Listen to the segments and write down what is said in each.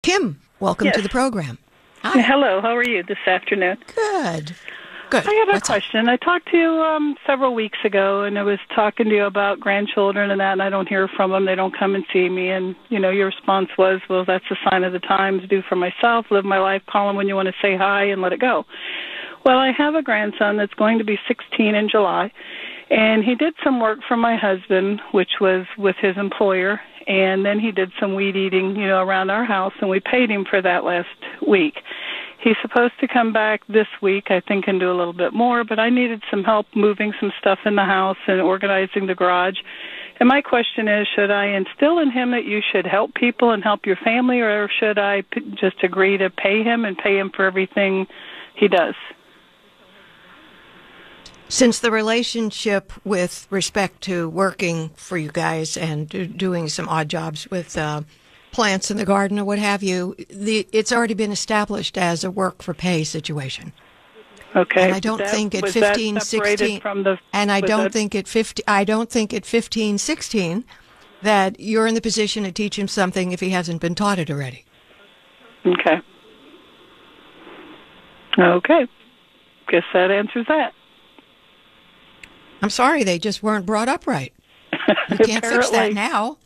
Kim, welcome Yes. to the program. Hi. Hello, how are you this afternoon? Good. Good. I have a What's up? question. I talked to you several weeks ago, and I was talking to you about grandchildren and that, and I don't hear from them. They don't come and see me. And, your response was, well, that's a sign of the times. Do for myself, live my life, call them when you want to say hi, and let it go. Well, I have a grandson that's going to be 16 in July, and he did some work for my husband, which was with his employer, and then he did some weed eating, around our house, and we paid him for that last week. He's supposed to come back this week, I think, and do a little bit more, but I needed some help moving some stuff in the house and organizing the garage. And my question is, should I instill in him that you should help people and help your family, or should I just agree to pay him and pay him for everything he does? Since the relationship with respect to working for you guys and doing some odd jobs with plants in the garden or what have you, it's already been established as a work for pay situation. Okay. And I don't think at 15, 16, and I don't think at 15, 16 that you're in the position to teach him something if he hasn't been taught it already. Okay. Okay. Guess that answers that. I'm sorry, they just weren't brought up right. You can't fix that now.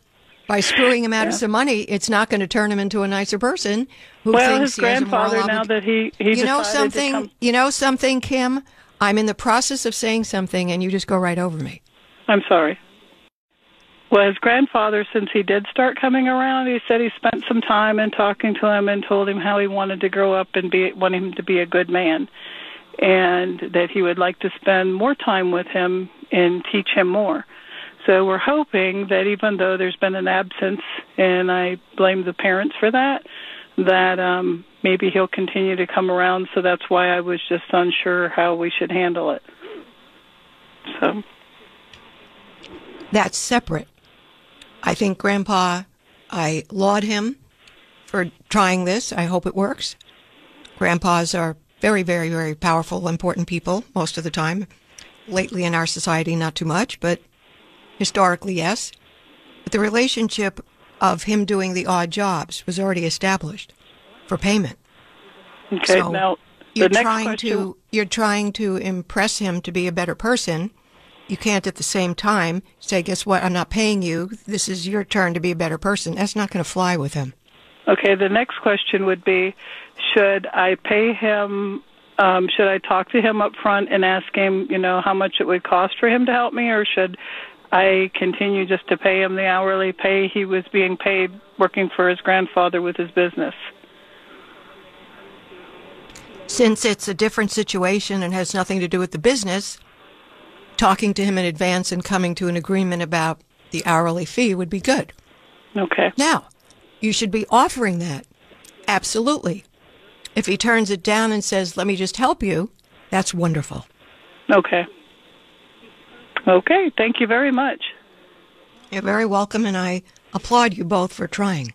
By screwing him out of some money, it's not going to turn him into a nicer person who thinks his grandfather, now that he decided to come... You know something, Kim? I'm in the process of saying something, and you just go right over me. I'm sorry. Well, his grandfather, since he did start coming around, he said he spent some time in talking to him and told him how he wanted to grow up and want him to be a good man, and that he would like to spend more time with him and teach him more. So we're hoping that even though there's been an absence, and I blame the parents for that maybe he'll continue to come around. So that's why I was just unsure how we should handle it. So that's separate. I think Grandpa, I laud him for trying this. I hope it works. Grandpas are very, very, very powerful, important people most of the time. Lately in our society, not too much, but historically, yes. But the relationship of him doing the odd jobs was already established for payment. Okay, so now you're trying to impress him to be a better person. You can't at the same time say, guess what, I'm not paying you. This is your turn to be a better person. That's not going to fly with him. Okay, the next question would be, should I pay him, should I talk to him up front and ask him, how much it would cost for him to help me, or should I continue just to pay him the hourly pay he was being paid working for his grandfather with his business? Since it's a different situation and has nothing to do with the business, talking to him in advance and coming to an agreement about the hourly fee would be good. Okay. Now, you should be offering that. Absolutely. If he turns it down and says, let me just help you, that's wonderful. Okay. Okay, thank you very much. You're very welcome, and I applaud you both for trying.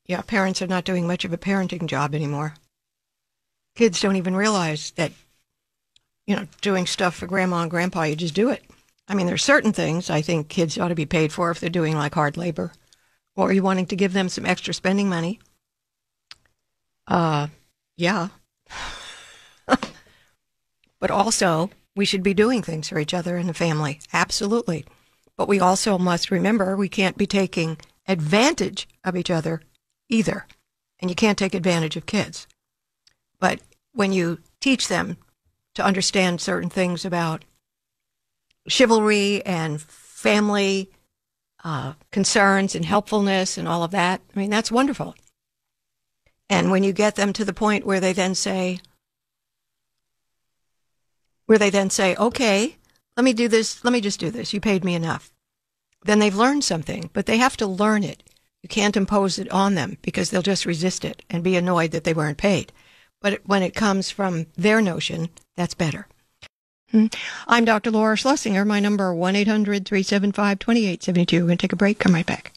Yeah, parents are not doing much of a parenting job anymore. Kids don't even realize that, doing stuff for Grandma and Grandpa, you just do it. I mean, there's certain things I think kids ought to be paid for if they're doing like hard labor, or you're wanting to give them some extra spending money. Yeah. But also, we should be doing things for each other in the family. Absolutely. But we also must remember we can't be taking advantage of each other either. And you can't take advantage of kids. But when you teach them to understand certain things about chivalry and family concerns and helpfulness and all of that, I mean, that's wonderful. And when you get them to the point where they then say, okay, let me do this. Let me just do this. You paid me enough. Then they've learned something, but they have to learn it. You can't impose it on them because they'll just resist it and be annoyed that they weren't paid. But when it comes from their notion, that's better. I'm Dr. Laura Schlesinger. My number 1-800-375-2872. We're going to take a break. Come right back.